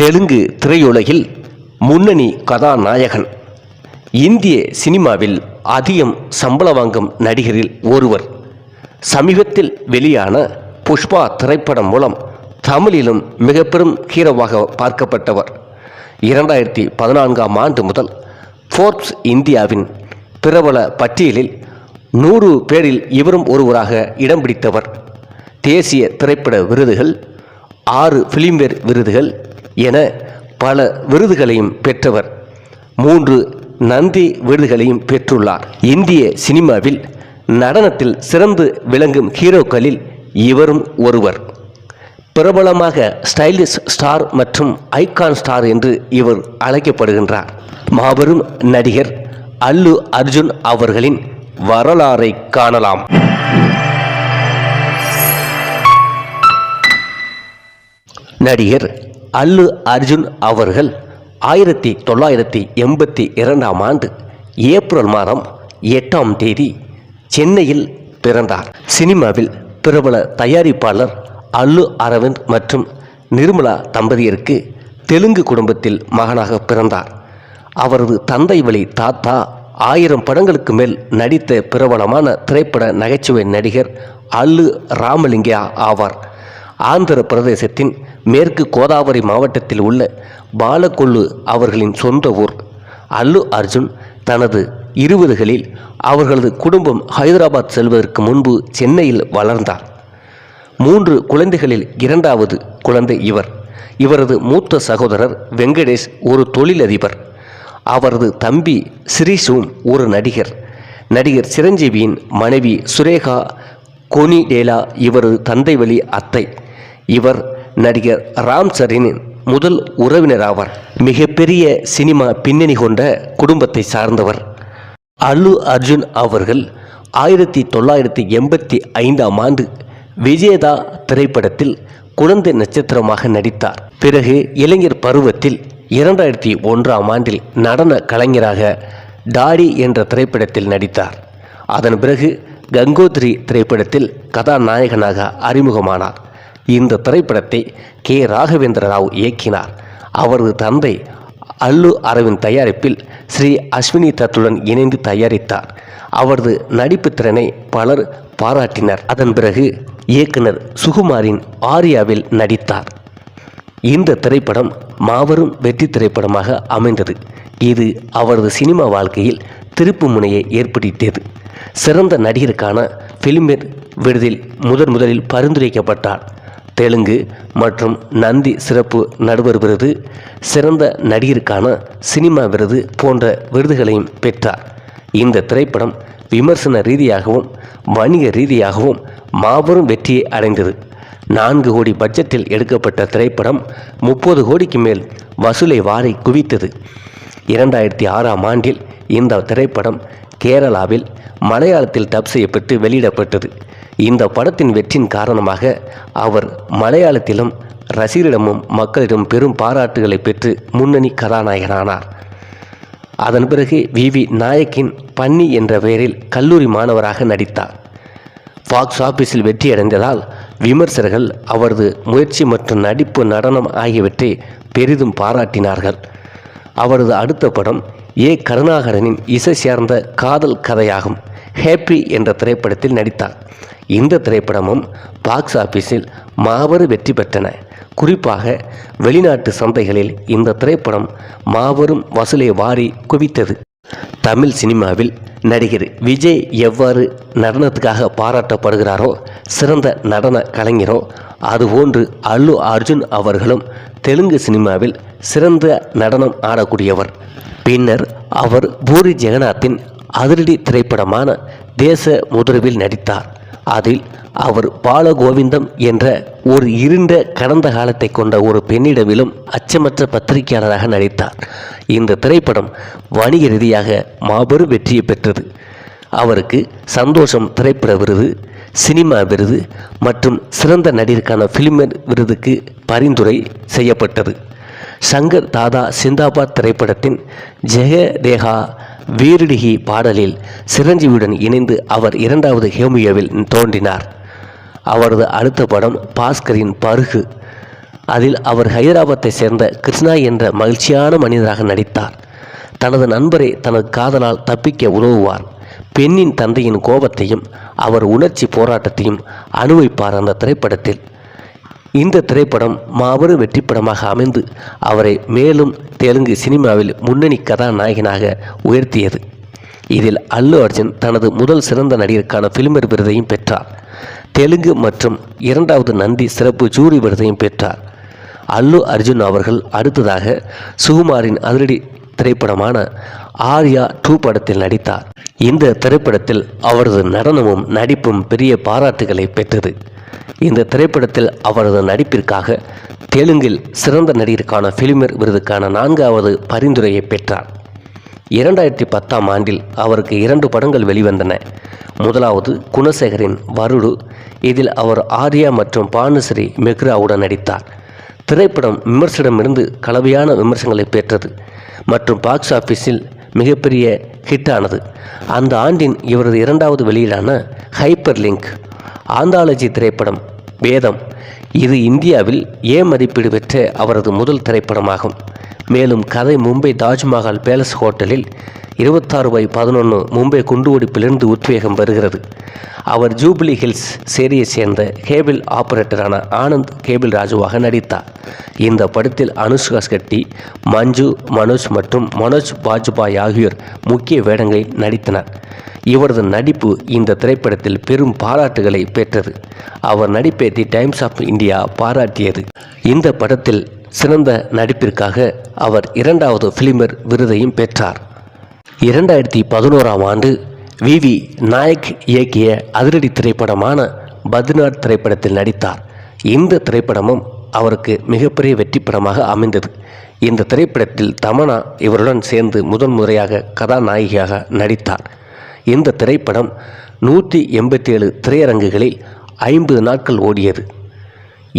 தெலுங்கு திரையுலகில் முன்னணி கதாநாயகன். இந்திய சினிமாவில் அதிகம் சம்பளம் வாங்கும் நடிகரில் ஒருவர். சமீபத்தில் வெளியான புஷ்பா திரைப்படம் மூலம் தமிழிலும் மிக பெரும் ஹீரோவாக பார்க்கப்பட்டவர். 2014ஆம் ஆண்டு முதல் ஃபோர்ப்ஸ் இந்தியாவின் பிரபல பட்டியலில் 100 பேரில் இவரும் ஒருவராக இடம் பிடித்தவர். தேசிய திரைப்பட விருதுகள், 6 ஃபிலிம்பேர் விருதுகள் என பல விருதுகளையும் பெற்றவர். 3 நந்தி விருதுகளையும் பெற்றுள்ளார். இந்திய சினிமாவில் நடனத்தில் சிறந்து விளங்கும் ஹீரோக்களில் இவரும் ஒருவர். பிரபலமாக ஸ்டைலிஷ் ஸ்டார் மற்றும் ஐகான் ஸ்டார் என்று இவர் அழைக்கப்படுகின்றார். மாபெரும் நடிகர் அல்லு அர்ஜுன் அவர்களின் வரலாறை காணலாம். நடிகர் அல்லு அர்ஜுன் அவர்கள் 1982ஆம் ஆண்டு ஏப்ரல் மாதம் 8ஆம் தேதி சென்னையில் பிறந்தார். சினிமாவில் பிரபல தயாரிப்பாளர் அல்லு அரவிந்த் மற்றும் நிர்மலா தம்பதியருக்கு தெலுங்கு குடும்பத்தில் மகனாக பிறந்தார். அவரது தந்தை வழி தாத்தா 1000 படங்களுக்கு மேல் நடித்த பிரபலமான திரைப்பட நகைச்சுவை நடிகர் அல்லு ராமலிங்கா ஆவார். ஆந்திர பிரதேசத்தின் மேற்கு கோதாவரி மாவட்டத்தில் உள்ள பாலகொல்லு அவர்களின் சொந்த ஊர். அல்லு அர்ஜுன் தனது 20களில் அவர்களது குடும்பம் ஹைதராபாத் செல்வதற்கு முன்பு சென்னையில் வளர்ந்தார். 3 குழந்தைகளில் 2வது குழந்தை இவர். இவரது மூத்த சகோதரர் வெங்கடேஷ் ஒரு தொழிலதிபர். அவரது தம்பி சிரீஷும் ஒரு நடிகர். நடிகர் சிரஞ்சீவியின் மனைவி சுரேகா கோனிடேலா இவரது தந்தை வழி அத்தை. இவர் நடிகர் ராம் சரணின் முதல் உறவினராவார். மிகப்பெரிய சினிமா பின்னணி கொண்ட குடும்பத்தை சார்ந்தவர். அல்லு அர்ஜுன் அவர்கள் 1985ஆம் ஆண்டு விஜயதா திரைப்படத்தில் குழந்தை நட்சத்திரமாக நடித்தார். பிறகு இளைஞர் பருவத்தில் 2001ஆம் ஆண்டில் நடன கலைஞராக டாடி என்ற திரைப்படத்தில் நடித்தார். அதன் பிறகு கங்கோத்ரி திரைப்படத்தில் கதாநாயகனாக அறிமுகமானார். இந்த திரைப்படத்தை கே. ராகவேந்திர ராவ் இயக்கினார். அவரது தந்தை அல்லு அரவிந்த் தயாரிப்பில் ஸ்ரீ அஸ்வினி தத்துடன் இணைந்து தயாரித்தார். அவரது நடிப்பு திறனை பலர் பாராட்டினர். அதன் பிறகு இயக்குனர் சுகுமாரின் ஆர்யாவில் நடித்தார். இந்த திரைப்படம் மாபெரும் வெற்றி திரைப்படமாக அமைந்தது. இது அவரது சினிமா வாழ்க்கையில் திருப்பு முனையை ஏற்படுத்தியது. சிறந்த நடிகருக்கான ஃபிலிம்பேர் விருதில் முதலில் பரிந்துரைக்கப்பட்டார். தெலுங்கு மற்றும் நந்தி சிறப்பு நடுவர் விருது, சிறந்த நடிகருக்கான சினிமா விருது போன்ற விருதுகளையும் பெற்றார். இந்த திரைப்படம் விமர்சன ரீதியாகவும் வணிக ரீதியாகவும் மாபெரும் வெற்றியை அடைந்தது. 4 கோடி பட்ஜெட்டில் எடுக்கப்பட்ட திரைப்படம் 30 கோடிக்கு மேல் வசூலை வாரி குவித்தது. 2006ஆம் ஆண்டில் இந்த திரைப்படம் கேரளாவில் மலையாளத்தில் டப் செய்யப்பட்டு வெளியிடப்பட்டது. இந்த படத்தின் வெற்றியின் காரணமாக அவர் மலையாளத்திலும் ரசிகரிடமும் மக்களிடம் பெரும் பாராட்டுகளை பெற்று முன்னணி கதாநாயகனானார். அதன் பிறகு வி நாயக்கின் பன்னி என்ற பெயரில் கல்லூரி மாணவராக நடித்தார். பாக்ஸ் ஆபீஸில் வெற்றியடைந்ததால் விமர்சகர்கள் அவரது முயற்சி மற்றும் நடிப்பு, நடனம் ஆகியவற்றை பெரிதும் பாராட்டினார்கள். அவரது அடுத்த படம் ஏ. கருணாகரனின் இசை சார்ந்த காதல் கதையாகும். ஹேப்பி என்ற திரைப்படத்தில் நடித்தார். இந்த திரைப்படமும் பாக்ஸ் ஆபீஸில் மாபெரும் வெற்றி பெற்றன. குறிப்பாக வெளிநாட்டு சந்தைகளில் இந்த திரைப்படம் மாபெரும் வசூலை வாரி குவித்தது. தமிழ் சினிமாவில் நடிகர் விஜய் எவ்வாறு நடனத்துக்காக பாராட்டப்படுகிறாரோ, சிறந்த நடன கலைஞரோ, அதுபோன்று அல்லு அர்ஜுன் அவர்களும் தெலுங்கு சினிமாவில் சிறந்த நடனம் ஆடக்கூடியவர். பின்னர் அவர் பூரி ஜெகநாத்தின் அதிரடி திரைப்படமான தேச முதுருவில் நடித்தார். அதில் அவர் பாலகோவிந்தம் என்ற ஒரு இருண்ட கடந்த காலத்தை கொண்ட ஒரு பெண்ணிடவிலும் அச்சமற்ற பத்திரிகையாளராக நடித்தார். இந்த திரைப்படம் வணிக ரீதியாக மாபெரும் வெற்றியை பெற்றது. அவருக்கு சந்தோஷம் திரைப்பட விருது, சினிமா விருது மற்றும் சிறந்த நடிகருக்கான ஃபிலிம்பேர் விருதுக்கு பரிந்துரை செய்யப்பட்டது. சங்கர் தாதா சிந்தாபாத் திரைப்படத்தின் ஜெகதேகா வீரடிகி பாடலில் சிரஞ்சீவியுடன் இணைந்து அவர் 2வது ஹேமியோவில் தோன்றினார். அவரது அடுத்த படம் பாஸ்கரின் பருகு. அதில் அவர் ஹைதராபாத்தை சேர்ந்த கிருஷ்ணா என்ற மகிழ்ச்சியான மனிதராக நடித்தார். தனது நண்பரை தனது காதலால் தப்பிக்க உதவுவார். பெண்ணின் தந்தையின் கோபத்தையும் அவர் உணர்ச்சி போராட்டத்தையும் அனுபவிப்பார் அந்த திரைப்படத்தில். இந்த திரைப்படம் மாபெரும் வெற்றிப்படமாக அமைந்து அவரை மேலும் தெலுங்கு சினிமாவில் முன்னணி கதாநாயகனாக உயர்த்தியது. இதில் அல்லு அர்ஜுன் தனது முதல் சிறந்த நடிகருக்கான ஃபிலிம்பேர் விருதையும் பெற்றார். தெலுங்கு மற்றும் இரண்டாவது நந்தி சிறப்பு ஜூரி விருதையும் பெற்றார். அல்லு அர்ஜுன் அவர்கள் அடுத்ததாக சுகுமாரின் அதிரடி திரைப்படமான ஆர்யா 2 படத்தில் நடித்தார். இந்த திரைப்படத்தில் அவரது நடனமும் நடிப்பும் பெரிய பாராட்டுகளை பெற்றது. இந்த திரைப்படத்தில் அவரது நடிப்பிற்காக தெலுங்கில் சிறந்த நடிகருக்கான ஃபிலிம்பேர் விருதுக்கான 4வது பரிந்துரையை பெற்றார். 2010ஆம் ஆண்டில் அவருக்கு 2 படங்கள் வெளிவந்தன. முதலாவது குணசேகரின் வருடு. இதில் அவர் ஆர்யா மற்றும் பானுஸ்ரீ மெஹ்ராவுடன் நடித்தார். திரைப்படம் விமர்சனமிருந்து கலவையான விமர்சனங்களை பெற்றது மற்றும் பாக்ஸ் ஆஃபீஸில் மிகப்பெரிய ஹிட்டானது. அந்த ஆண்டின் இவரது 2வது வெளியீடான ஹைப்பர் லிங்க் ஆந்தாலஜி திரைப்படம் வேதம், இது இந்தியாவில் ஏ மதிப்பீடு பெற்ற அவரது முதல் திரைப்படமாகும். மேலும் கதை மும்பை தாஜ்மஹால் பேலஸ் ஹோட்டலில் 26/11 மும்பை குண்டுவெடிப்பிலிருந்து உத்வேகம் பெறுகிறது. அவர் ஜூபிலி ஹில்ஸ் சேரியை சேர்ந்த கேபிள் ஆபரேட்டரான ஆனந்த் கேபிள் ராஜுவாக நடித்தார். இந்த படத்தில் அனுஷ்கா ஷெட்டி, மஞ்சு, மனோஜ் மற்றும் மனோஜ் பாஜ்பாய் ஆகியோர் முக்கிய வேடங்களில் நடித்தனர். இவரது நடிப்பு இந்த திரைப்படத்தில் பெரும் பாராட்டுகளை பெற்றது. அவர் நடிப்பை தி டைம்ஸ் ஆஃப் இந்தியா பாராட்டியது. இந்த படத்தில் சிறந்த நடிப்பிற்காக அவர் 2வது ஃபிலிம்பேர் விருதையும் பெற்றார். 2011ஆம் ஆண்டு வி நாயக் இயக்கிய அதிரடி திரைப்படமான பத்ரிநாத் திரைப்படத்தில் நடித்தார். இந்த திரைப்படமும் அவருக்கு மிகப்பெரிய வெற்றி படமாக அமைந்தது. இந்த திரைப்படத்தில் தமன்னா இவருடன் சேர்ந்து முதன்முறையாக கதாநாயகியாக நடித்தார். இந்த திரைப்படம் 187 திரையரங்குகளில் 50 நாட்கள் ஓடியது.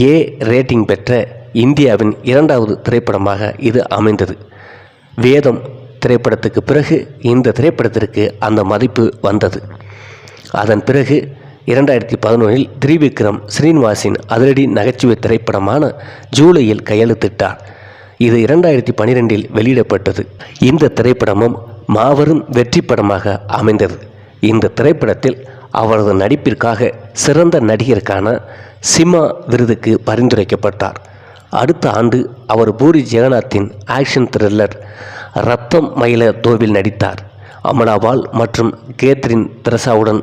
ஏ ரேட்டிங் பெற்ற இந்தியாவின் 2வது திரைப்படமாக இது அமைந்தது. வேதம் திரைப்படத்துக்கு பிறகு இந்த திரைப்படத்திற்கு அந்த மதிப்பு வந்தது. அதன் பிறகு 2011இல் திரிவிக்ரம் ஸ்ரீனிவாசின் அதிரடி நகைச்சுவை திரைப்படமான ஜூலையில் கையெழுத்திட்டார். இது 2012இல் வெளியிடப்பட்டது. இந்த திரைப்படமும் மாபெரும் வெற்றி படமாக அமைந்தது. இந்த திரைப்படத்தில் அவரது நடிப்பிற்காக சிறந்த நடிகருக்கான சிம்மா விருதுக்கு பரிந்துரைக்கப்பட்டார். அடுத்த ஆண்டு அவர் பூரி ஜெகநாத்தின் ஆக்ஷன் த்ரில்லர் ரத்தம் மயில தோவில் நடித்தார். அமலாபால் மற்றும் கேத்ரின் தெரசாவுடன்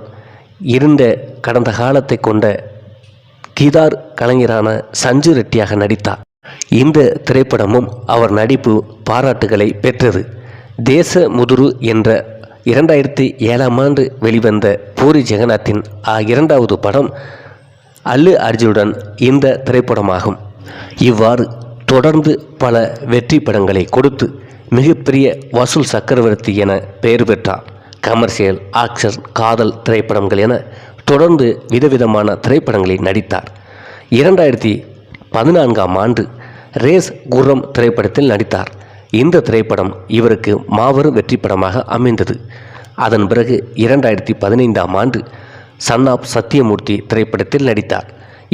இருந்த கடந்த காலத்தை கொண்ட கிதார் கலைஞரான சஞ்சு ரெட்டியாக நடித்தார். இந்த திரைப்படமும் அவர் நடிப்பு பாராட்டுகளை பெற்றது. தேச முதுரு என்ற 2007ஆம் ஆண்டு வெளிவந்த பூரி ஜெகநாத்தின் 2வது படம் அல்லு அர்ஜுனுடன் இந்த திரைப்படமாகும். இவ்வாறு தொடர்ந்து பல வெற்றி படங்களை கொடுத்து மிகப்பெரிய வசூல் சக்கரவர்த்தி என பெயர் பெற்றார். கமர்ஷியல், ஆக்ஷன், காதல் திரைப்படங்கள் என தொடர்ந்து விதவிதமான திரைப்படங்களில் நடித்தார். 2014ஆம் ஆண்டு ரேஸ் குர்ரம் திரைப்படத்தில் நடித்தார். இந்த திரைப்படம் இவருக்கு மாபெரும் வெற்றி படமாக அமைந்தது. அதன் பிறகு 2015ஆம் ஆண்டு சன் ஆஃப் சத்தியமூர்த்தி திரைப்படத்தில் நடித்தார்.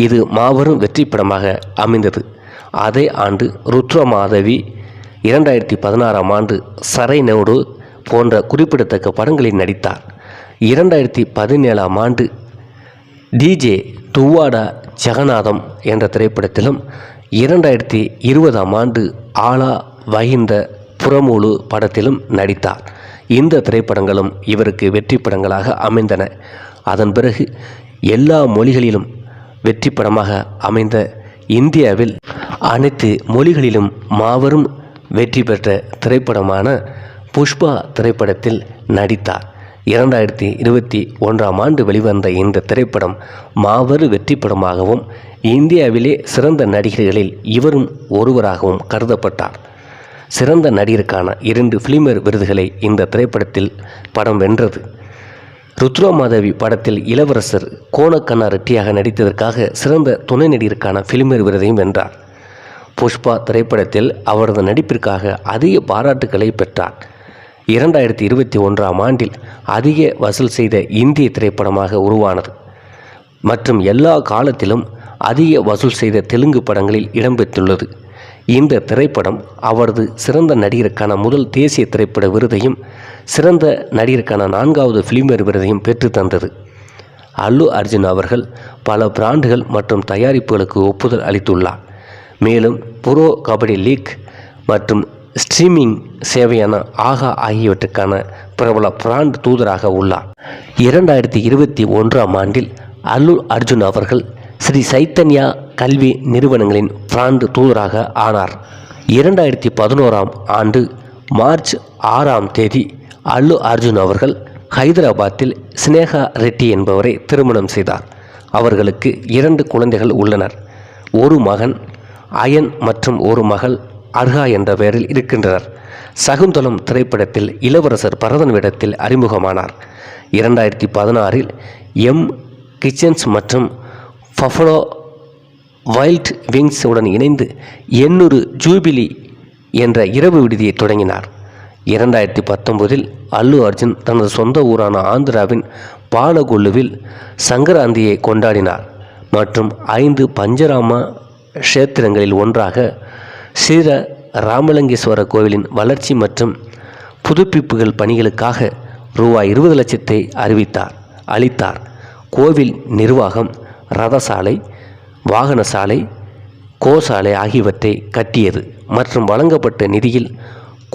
இது மாபெரும் வெற்றி படமாக அமைந்தது. அதே ஆண்டு ருத்ரமாதவி, 2016ஆம் ஆண்டு சரை நோடு போன்ற குறிப்பிடத்தக்க படங்களில் நடித்தார். 2017ஆம் ஆண்டு டிஜே துவாடா ஜெகநாதம் என்ற திரைப்படத்திலும் 2020ஆம் ஆண்டு ஆலா வகிந்த புறமூலு படத்திலும் நடித்தார். இந்த திரைப்படங்களும் இவருக்கு வெற்றி படங்களாக அமைந்தன. அதன் பிறகு எல்லா மொழிகளிலும் வெற்றி படமாக அமைந்த இந்தியாவில் அனைத்து மொழிகளிலும் மாபெரும் வெற்றி பெற்ற திரைப்படமான புஷ்பா திரைப்படத்தில் நடித்தார். 2021ஆம் ஆண்டு வெளிவந்த இந்த திரைப்படம் மாபெரும் வெற்றி படமாகவும் இந்தியாவிலே சிறந்த நடிகர்களில் இவரும் ஒருவராகவும் கருதப்பட்டார். சிறந்த நடிகருக்கான 2 ஃபிலிம்பேர் விருதுகளை இந்த திரைப்படத்தில் படம் வென்றது. ருத்ரமாதவி படத்தில் இளவரசர் கோணக்கண்ணா ரெட்டியாக நடித்ததற்காக சிறந்த துணை நடிகருக்கான ஃபிலிம்பேர் விருதையும் வென்றார். புஷ்பா திரைப்படத்தில் அவரது நடிப்பிற்காக அதிக பாராட்டுக்களை பெற்றார். 2021ஆம் ஆண்டில் அதிக வசூல் செய்த இந்திய திரைப்படமாக உருவானது மற்றும் எல்லா காலத்திலும் அதிக வசூல் செய்த தெலுங்கு படங்களில் இடம்பெற்றுள்ளது. இந்த திரைப்படம் அவரது சிறந்த நடிகருக்கான முதல் தேசிய திரைப்பட விருதையும் சிறந்த நடிகருக்கான 4வது ஃபிலிம்பேர் விருதையும் பெற்று தந்தது. அல்லு அர்ஜுன் அவர்கள் பல பிராண்டுகள் மற்றும் தயாரிப்புகளுக்கு ஒப்புதல் அளித்துள்ளார். மேலும் புரோ கபடி லீக் மற்றும் ஸ்ட்ரீமிங் சேவையான ஆகா ஆகியவற்றுக்கான பிரபல பிராண்ட் தூதராக உள்ளார். 2021ஆம் ஆண்டில் அல்லு அர்ஜுன் அவர்கள் ஸ்ரீ சைத்தன்யா கல்வி நிறுவனங்களின் பிராண்ட் தூதராக ஆனார். 2011ஆம் ஆண்டு மார்ச் 6ஆம் தேதி அல்லு அர்ஜுன் அவர்கள் ஹைதராபாத்தில் ஸ்னேகா ரெட்டி என்பவரை திருமணம் செய்தார். அவர்களுக்கு 2 குழந்தைகள் உள்ளனர். ஒரு மகன் அயன் மற்றும் ஒரு மகள் அர்ஹா என்ற பெயரில் இருக்கின்றனர். சகுந்தலம் திரைப்படத்தில் இளவரசர் பரதன் வேடத்தில் அறிமுகமானார். 2016இல் எம் கிச்சன்ஸ் மற்றும் பஃபலோ வைல்ட் விங்ஸ் உடன் இணைந்து 800 ஜூபிலி என்ற இரவு விடுதியை தொடங்கினார். 2019இல் அல்லு அர்ஜுன் தனது சொந்த ஊரான ஆந்திராவின் பாலகொல்லுவில் சங்கராந்தியை கொண்டாடினார் மற்றும் 5 பஞ்சராம க்ஷேத்திரங்களில் ஒன்றாக ஸ்ரீர ராமலிங்கேஸ்வர கோவிலின் வளர்ச்சி மற்றும் புதுப்பிப்புகள் பணிகளுக்காக ரூபாய் 20 லட்சத்தை அளித்தார். கோவில் நிர்வாகம் ரதசாலை, வாகனசாலை, கோசாலை ஆகியவற்றை கட்டியது மற்றும் வழங்கப்பட்ட நிதியில்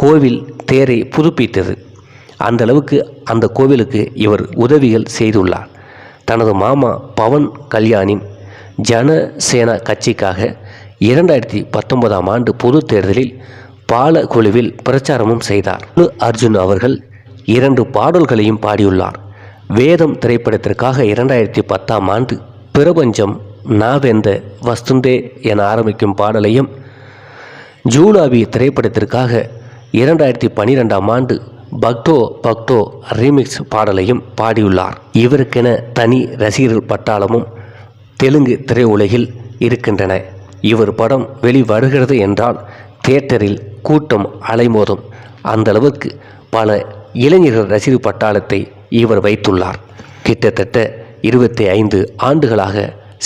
கோவில் தேரை புதுப்பித்தது. அந்த அளவுக்கு அந்த கோவிலுக்கு இவர் உதவிகள் செய்துள்ளார். தனது மாமா பவன் கல்யாணின் ஜனசேனா கட்சிக்காக 2019ஆம் ஆண்டு பொது தேர்தலில் பாலகுழுவில் பிரச்சாரமும் செய்தார். அல்லு அர்ஜுன் அவர்கள் 2 பாடல்களையும் பாடியுள்ளார். வேதம் திரைப்படத்திற்காக 2010ஆம் ஆண்டு பிரபஞ்சம் நாவெந்த வஸ்துந்தே என ஆரம்பிக்கும் பாடலையும், ஜூலாவி திரைப்படத்திற்காக 2012ஆம் ஆண்டு பக்தோ பக்தோ ரீமிக்ஸ் பாடலையும் பாடியுள்ளார். இவருக்கென தனி ரசிகர்கள் பட்டாளமும் தெலுங்கு திரையுலகில் இருக்கின்றன. இவர் படம் வெளிவருகிறது என்றால் தியேட்டரில் கூட்டம் அலைமோதும். அந்த அளவுக்கு பல இளைஞர்கள் ரசிகர் பட்டாளத்தை இவர் வைத்துள்ளார். கிட்டத்தட்ட 25 ஆண்டுகளாக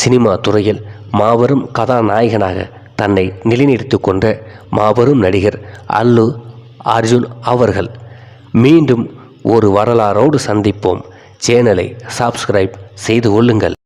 சினிமா துறையில் மாபெரும் கதாநாயகனாக தன்னை நிலைநிறுத்தி கொண்ட மாபெரும் நடிகர் அல்லு அர்ஜுன் அவர்கள். மீண்டும் ஒரு வரலாறோடு சந்திப்போம். சேனலை சப்ஸ்கிரைப் செய்து கொள்ளுங்கள்.